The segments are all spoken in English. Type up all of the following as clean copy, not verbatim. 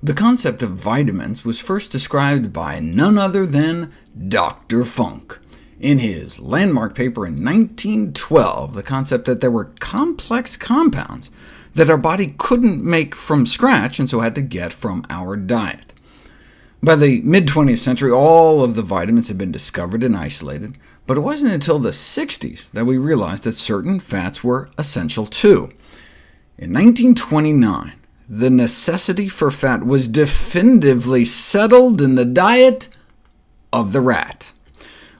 The concept of vitamins was first described by none other than Dr. Funk. In his landmark paper in 1912, the concept that there were complex compounds that our body couldn't make from scratch, and so had to get from our diet. By the mid-20th century, all of the vitamins had been discovered and isolated, but it wasn't until the 60s that we realized that certain fats were essential too. In 1929, the necessity for fat was definitively settled in the diet of the rat.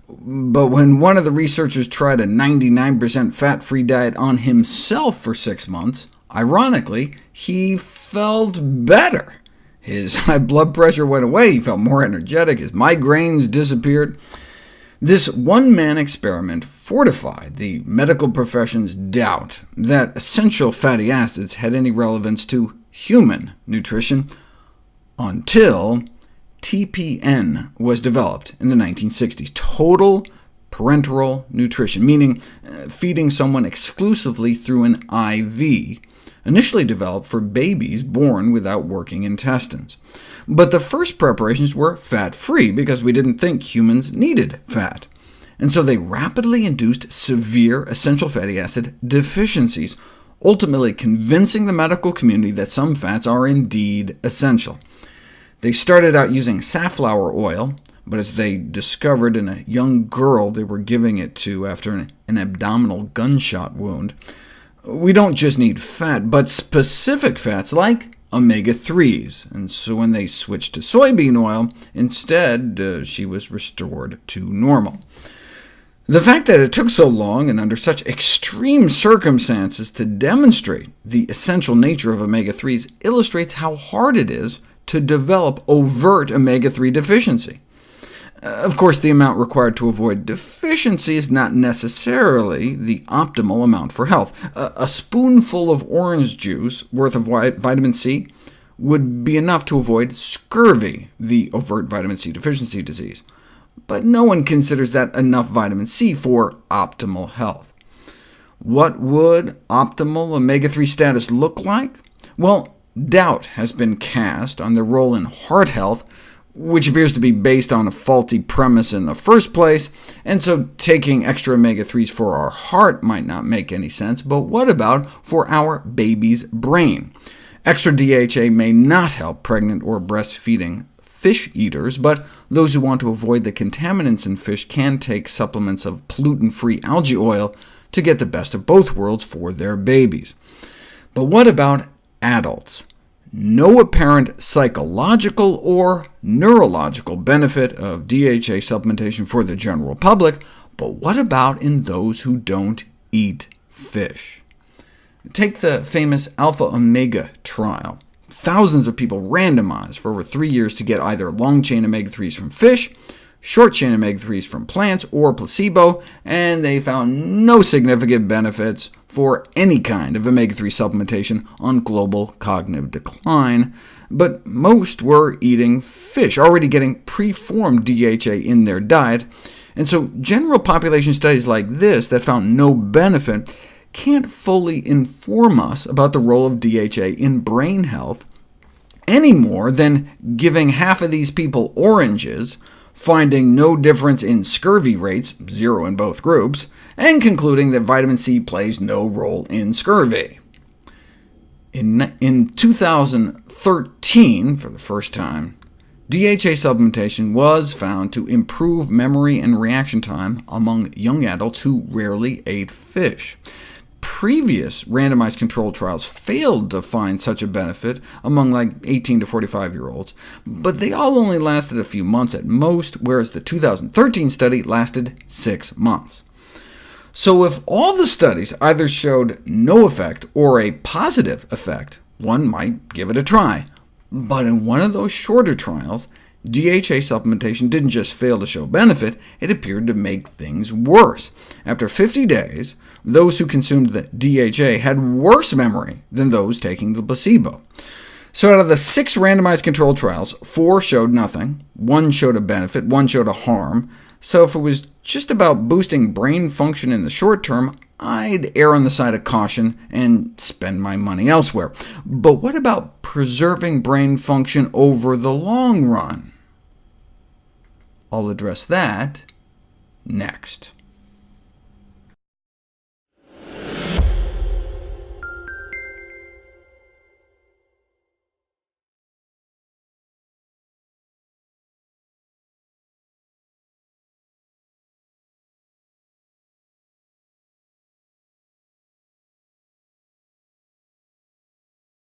But when one of the researchers tried a 99% fat-free diet on himself for 6 months, ironically, he felt better. His high blood pressure went away, he felt more energetic, his migraines disappeared. This one-man experiment fortified the medical profession's doubt that essential fatty acids had any relevance to human nutrition, until TPN was developed in the 1960s, total parenteral nutrition, meaning feeding someone exclusively through an IV, initially developed for babies born without working intestines. But the first preparations were fat-free, because we didn't think humans needed fat, and so they rapidly induced severe essential fatty acid deficiencies, ultimately convincing the medical community that some fats are indeed essential. They started out using safflower oil, but as they discovered in a young girl they were giving it to after an abdominal gunshot wound, we don't just need fat, but specific fats like omega-3s, and so when they switched to soybean oil, instead she was restored to normal. The fact that it took so long and under such extreme circumstances to demonstrate the essential nature of omega-3s illustrates how hard it is to develop overt omega-3 deficiency. Of course, the amount required to avoid deficiency is not necessarily the optimal amount for health. A spoonful of orange juice worth of vitamin C would be enough to avoid scurvy, the overt vitamin C deficiency disease. But no one considers that enough vitamin C for optimal health. What would optimal omega-3 status look like? Well, doubt has been cast on their role in heart health, which appears to be based on a faulty premise in the first place, and so taking extra omega-3s for our heart might not make any sense. But what about for our baby's brain? Extra DHA may not help pregnant or breastfeeding fish eaters, but those who want to avoid the contaminants in fish can take supplements of pollutant-free algae oil to get the best of both worlds for their babies. But what about adults? No apparent psychological or neurological benefit of DHA supplementation for the general public, but what about in those who don't eat fish? Take the famous alpha-omega trial. Thousands of people randomized for over 3 years to get either long-chain omega-3s from fish, short-chain omega-3s from plants, or placebo, and they found no significant benefits for any kind of omega-3 supplementation on global cognitive decline. But most were eating fish, already getting preformed DHA in their diet, and so general population studies like this that found no benefit can't fully inform us about the role of DHA in brain health, any more than giving half of these people oranges, finding no difference in scurvy rates, 0 in both groups, and concluding that vitamin C plays no role in scurvy. In 2013, for the first time, DHA supplementation was found to improve memory and reaction time among young adults who rarely ate fish. Previous randomized controlled trials failed to find such a benefit among 18 to 45-year-olds, but they all only lasted a few months at most, whereas the 2013 study lasted 6 months. So if all the studies either showed no effect or a positive effect, one might give it a try. But in one of those shorter trials, DHA supplementation didn't just fail to show benefit, it appeared to make things worse. After 50 days, those who consumed the DHA had worse memory than those taking the placebo. So out of the 6 randomized controlled trials, 4 showed nothing, 1 showed a benefit, 1 showed a harm. So if it was just about boosting brain function in the short term, I'd err on the side of caution and spend my money elsewhere. But what about preserving brain function over the long run? I'll address that next.